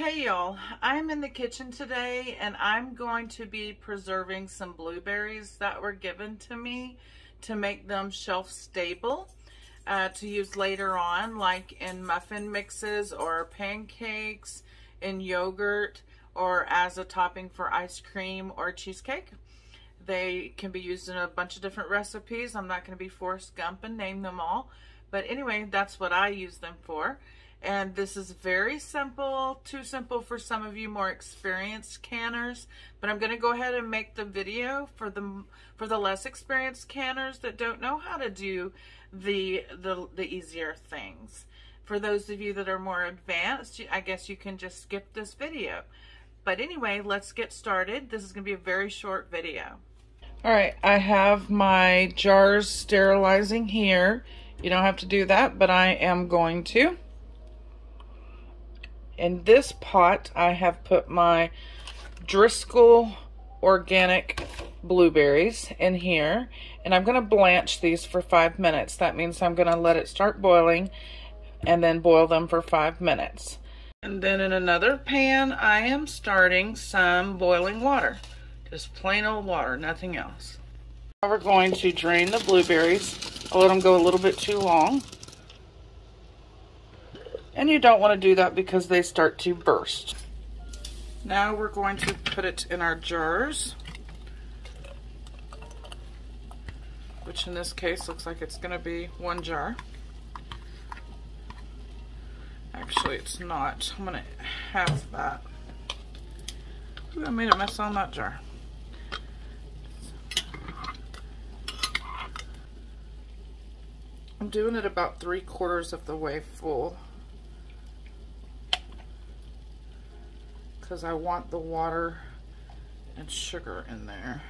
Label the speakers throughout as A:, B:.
A: Hey y'all, I'm in the kitchen today and I'm going to be preserving some blueberries that were given to me to make them shelf stable to use later on, like in muffin mixes or pancakes, in yogurt, or as a topping for ice cream or cheesecake. They can be used in a bunch of different recipes. I'm not going to be Forrest Gump and name them all, but anyway, that's what I use them for. And this is very simple, too simple for some of you more experienced canners, but I'm going to go ahead and make the video for the less experienced canners that don't know how to do the easier things. For those of you that are more advanced, I guess you can just skip this video. But anyway, let's get started. This is going to be a very short video. All right, I have my jars sterilizing here. You don't have to do that, but I am going to. In this pot, I have put my Driscoll organic blueberries in here, and I'm going to blanch these for 5 minutes. That means I'm going to let it start boiling and then boil them for 5 minutes. And then in another pan, I am starting some boiling water. Just plain old water, nothing else. Now we're going to drain the blueberries. I'll let them go a little bit too long. And you don't want to do that because they start to burst. Now we're going to put it in our jars, which in this case looks like it's going to be 1 jar. Actually, it's not. I'm going to half that. Ooh, I made a mess on that jar. I'm doing it about 3/4 of the way full, because I want the water and sugar in there.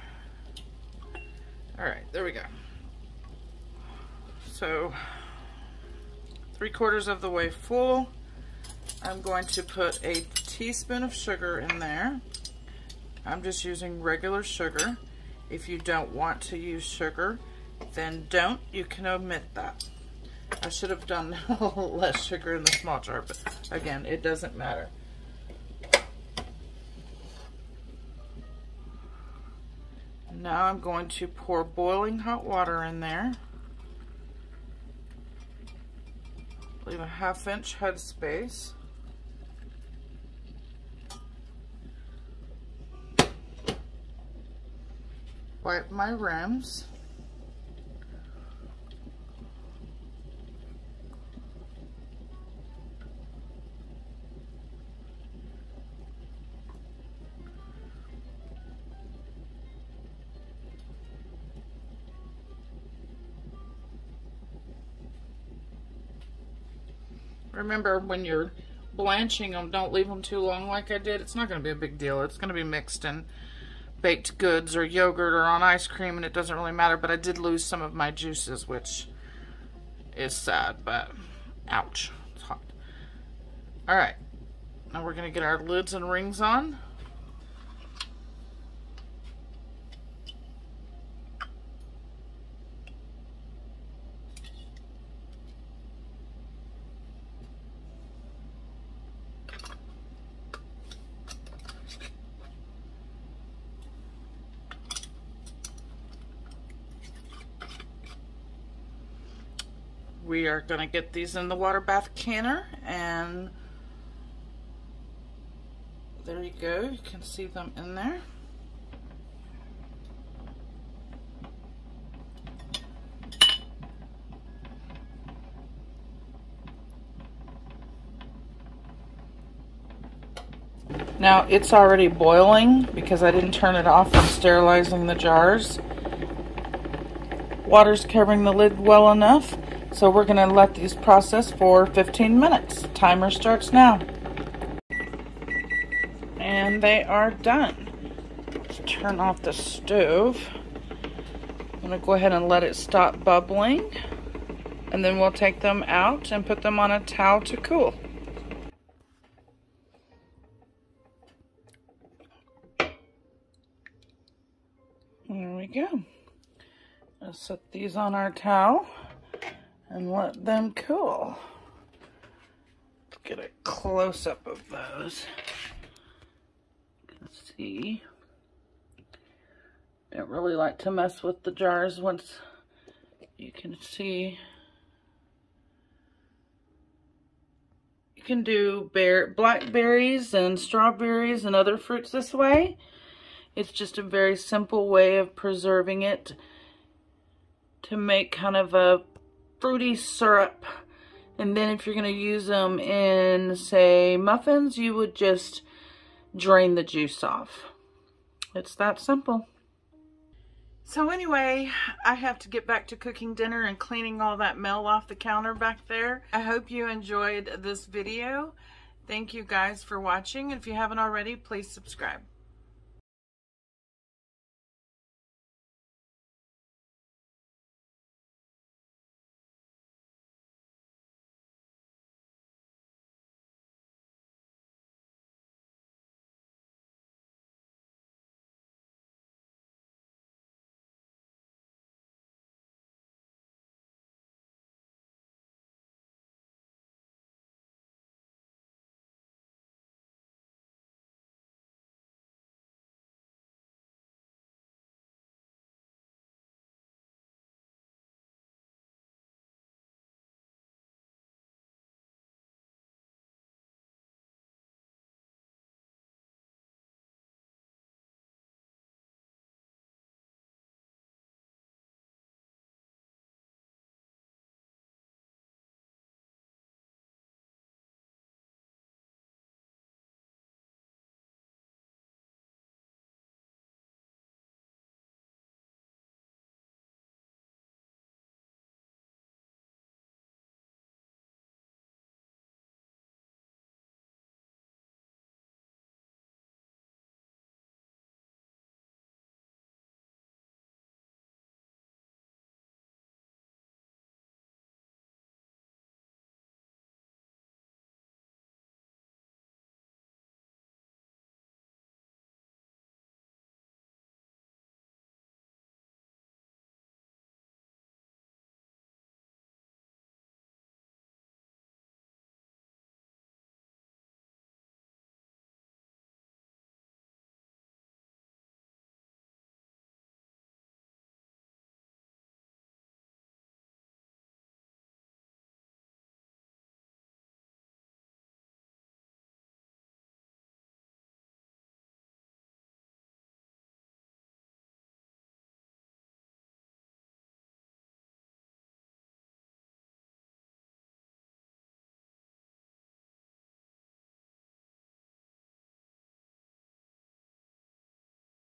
A: All right, there we go. So 3/4 of the way full. I'm going to put a teaspoon of sugar in there. I'm just using regular sugar. If you don't want to use sugar, then don't. You can omit that. I should have done a little less sugar in the small jar, but again, it doesn't matter. Now I'm going to pour boiling hot water in there. Leave a 1/2 inch head space. Wipe my rims. Remember, when you're blanching them, don't leave them too long like I did. It's not going to be a big deal. It's going to be mixed in baked goods or yogurt or on ice cream, and it doesn't really matter. But I did lose some of my juices, which is sad, but ouch, it's hot. All right, now we're going to get our lids and rings on. We are going to get these in the water bath canner, and there you go. You can see them in there. Now it's already boiling because I didn't turn it off from sterilizing the jars. Water's covering the lid well enough. So we're going to let these process for 15 minutes. Timer starts now. And they are done. Let's turn off the stove. I'm going to go ahead and let it stop bubbling. And then we'll take them out and put them on a towel to cool. There we go. Let's set these on our towel and let them cool. Let's get it close-up of those. Let's see. Don't really like to mess with the jars once you can see. You can do blackberries and strawberries and other fruits this way. It's just a very simple way of preserving it to make kind of a fruity syrup. And then if you're going to use them in, say, muffins, you would just drain the juice off. It's that simple. So anyway, I have to get back to cooking dinner and cleaning all that mail off the counter back there. I hope you enjoyed this video. Thank you guys for watching. If you haven't already, please subscribe.